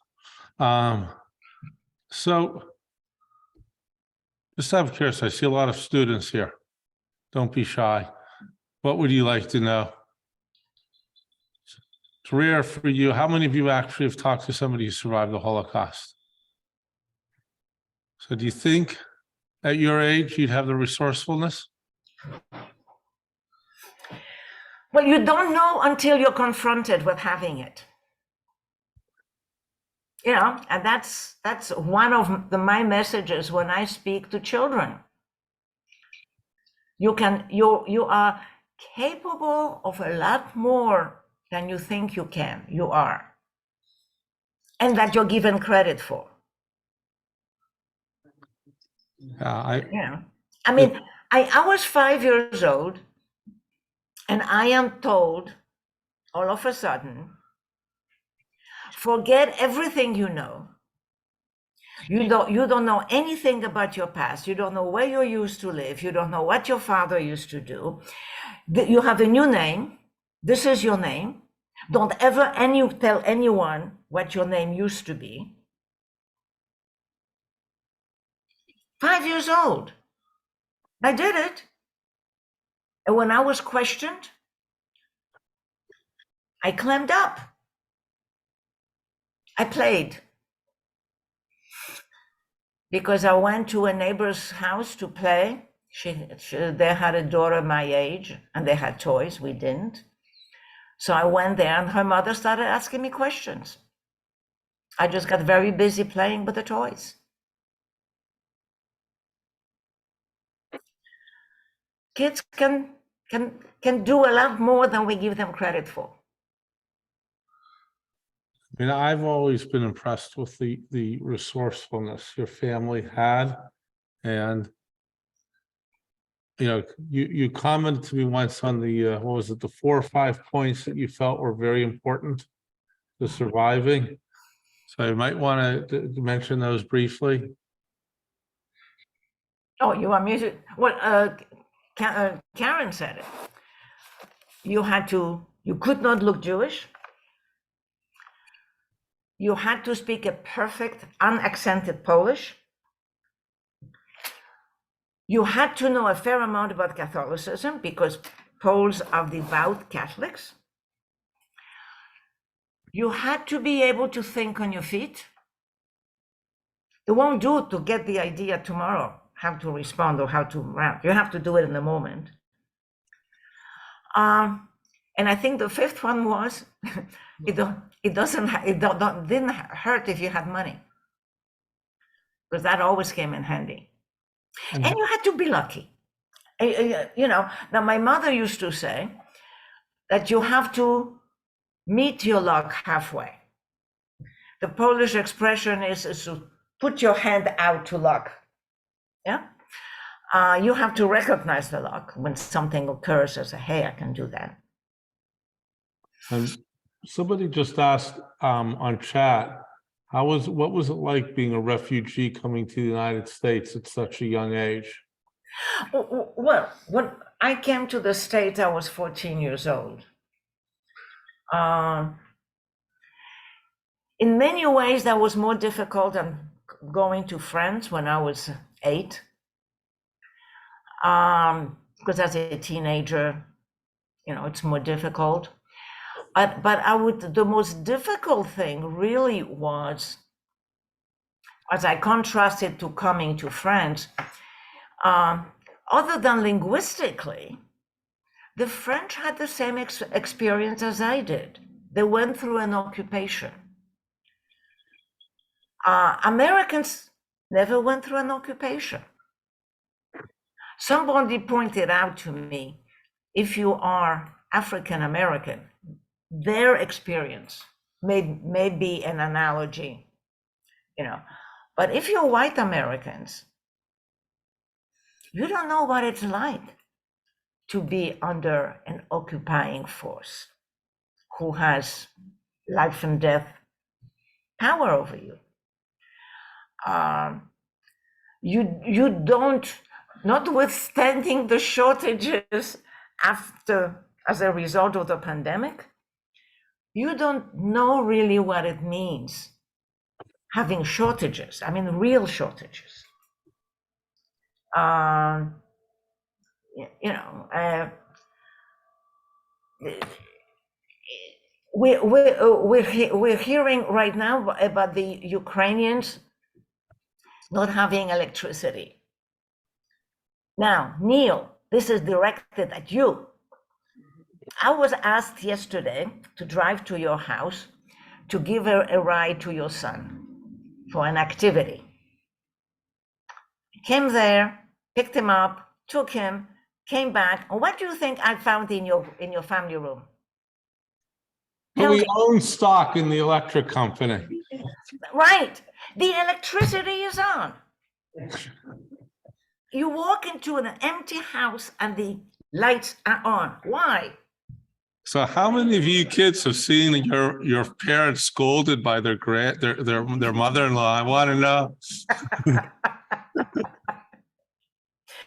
So just out of curiosity, I see a lot of students here. Don't be shy. What would you like to know? It's rare for you. How many of you actually have talked to somebody who survived the Holocaust? So do you think at your age you'd have the resourcefulness? Well, you don't know until you're confronted with having it. And that's one of my messages when I speak to children. You are capable of a lot more than you think you can. You are, and that you're given credit for. I mean, I was 5 years old, and I am told all of a sudden, forget everything you know. You don't know anything about your past. You don't know where you used to live. You don't know what your father used to do. You have a new name. This is your name. Don't ever tell anyone what your name used to be. 5 years old. I did it. And when I was questioned, I climbed up. I played. Because I went to a neighbor's house to play. They had a daughter my age, and they had toys. We didn't. So I went there, and her mother started asking me questions. I just got very busy playing with the toys. Kids can do a lot more than we give them credit for. I mean, I've always been impressed with the resourcefulness your family had. And, you commented to me once on the, what was it, the 4 or 5 points that you felt were very important to surviving. So I might want to mention those briefly. Oh, you want me to? Well, Karen said it. You could not look Jewish. You had to speak a perfect, unaccented Polish. You had to know a fair amount about Catholicism because Poles are devout Catholics. You had to be able to think on your feet. It won't do to get the idea tomorrow. how to respond or how to react. You have to do it in the moment. And I think the fifth one was, didn't hurt if you had money, because that always came in handy. And And you had to be lucky. You know, now my mother used to say that you have to meet your luck halfway. The Polish expression is to put your hand out to luck. Yeah. You have to recognize the luck when something occurs as a, hey, I can do that. And somebody just asked on chat, what was it like being a refugee coming to the United States at such a young age? Well, when I came to the States, I was 14 years old. In many ways, that was more difficult than going to France when I was 8. Because as a teenager, you know, it's more difficult. But the most difficult thing really was, as I contrasted to coming to France, other than linguistically, the French had the same experience as I did. They went through an occupation. Americans never went through an occupation. Somebody pointed out to me, if you are African American, their experience may be an analogy, you know. But if you're white Americans, you don't know what it's like to be under an occupying force who has life and death power over you. You don't, notwithstanding the shortages as a result of the pandemic, you don't know really what it means having shortages. I mean, real shortages. We're hearing right now about the Ukrainians not having electricity. Now, Neil, this is directed at you. I was asked yesterday to drive to your house to give a ride to your son for an activity. Came there, picked him up, took him, came back. And what do you think I found in your family room? We own stock in the electric company. Right. The electricity is on. You walk into an empty house and the lights are on. Why? So how many of you kids have seen your parents scolded by their mother-in-law? I want to know.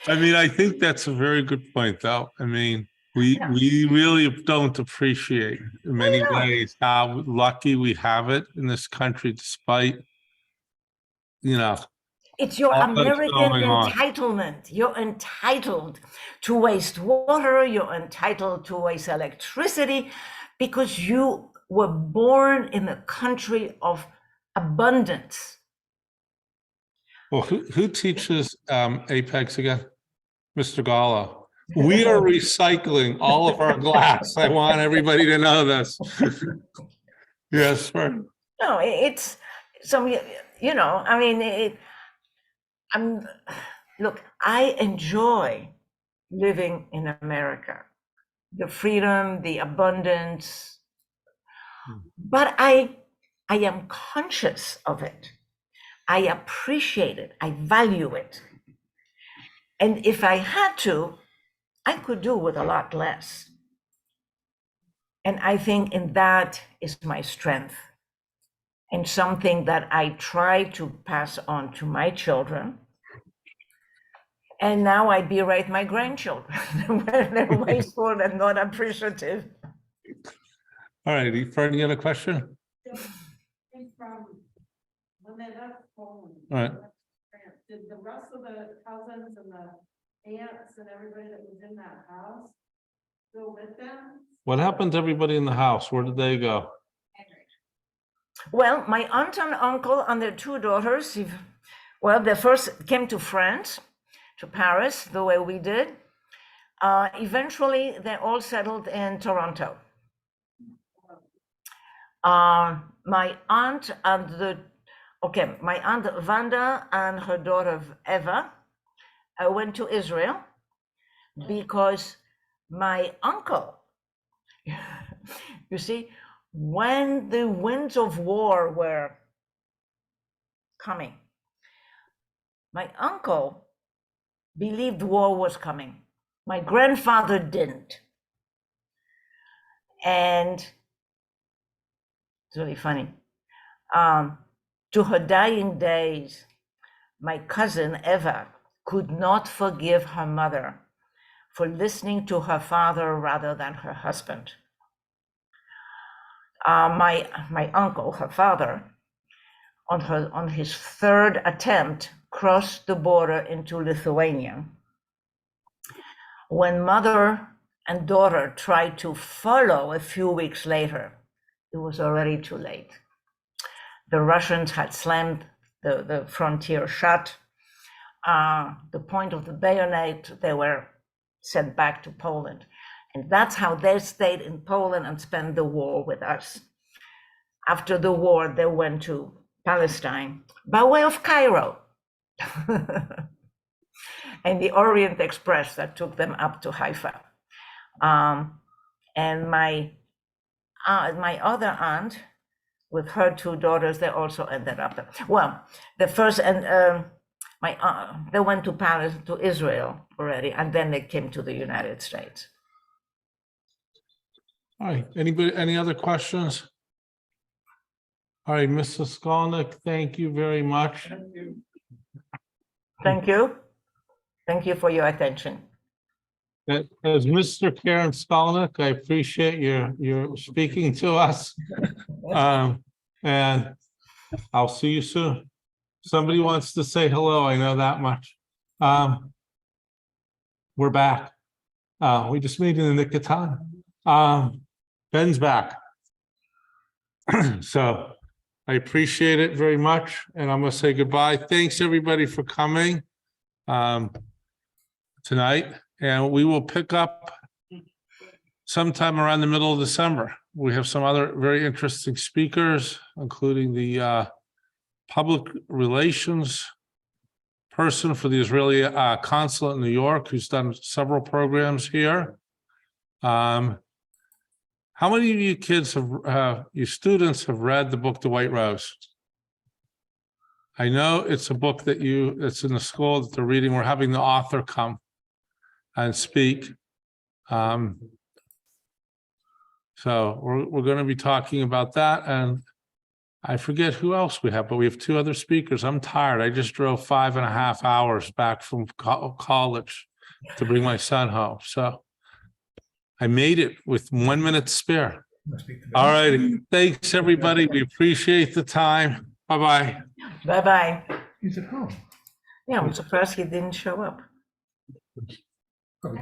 I mean, I think that's a very good point, though. I mean, we really don't appreciate in many ways how lucky we have it in this country, despite, you know. It's your American entitlement. You're entitled to waste water. You're entitled to waste electricity because you were born in a country of abundance. Well, who teaches Apex again? Mr. Gallo. We are recycling all of our glass. I want everybody to know this. Yes, sir. No, it's some, you know, I mean, look, I enjoy living in America, the freedom, the abundance, but I am conscious of it. I appreciate it. I value it. And if I had to, I could do with a lot less. And I think in that is my strength and something that I try to pass on to my children. And now I berate my grandchildren when they're wasteful and not appreciative. All right, Fred, you got a question? When they left Poland, All right. did the rest of the cousins and the aunts and everybody that was in that house go with them? What happened to everybody in the house? Where did they go? Well, my aunt and uncle and their 2 daughters, well, they first came to France to Paris the way we did. Eventually, they all settled in Toronto. My aunt and my aunt Vanda and her daughter Eva went to Israel because my uncle, you see, when the winds of war were coming, my uncle believed war was coming. My grandfather didn't. And it's really funny. To her dying days, my cousin Eva could not forgive her mother for listening to her father rather than her husband. My uncle, her father, on his third attempt, crossed the border into Lithuania. When mother and daughter tried to follow a few weeks later, it was already too late. The Russians had slammed the frontier shut. The point of the bayonet, they were sent back to Poland. And that's how they stayed in Poland and spent the war with us. After the war, they went to Palestine by way of Cairo. And the Orient Express that took them up to Haifa. And my other aunt, with her two daughters, they also ended up there. Well, the first, and they went to Israel already, and then they came to the United States. All right, anybody, any other questions? All right, Mrs. Skolnick, thank you very much. Thank you. Thank you for your attention. As Mr. Karen Skolnick, I appreciate your speaking to us. And I'll see you soon. Somebody wants to say hello, I know that much. We're back. We just made it in the nick of time. Ben's back. So I appreciate it very much, and I'm gonna say goodbye. Thanks, everybody, for coming tonight, and we will pick up sometime around the middle of December. We have some other very interesting speakers, including the public relations person for the Israeli consulate in New York, who's done several programs here. How many of you kids have, you students have read the book, The White Rose? I know it's a book that it's in the school that they're reading. We're having the author come and speak. So we're going to be talking about that, and I forget who else we have, but we have two other speakers. I'm tired. I just drove 5.5 hours back from college to bring my son home. So I made it with 1 minute to spare. All righty. Thanks, everybody. We appreciate the time. Bye-bye. Bye-bye. He's at home. Yeah, I'm surprised he didn't show up. Oh,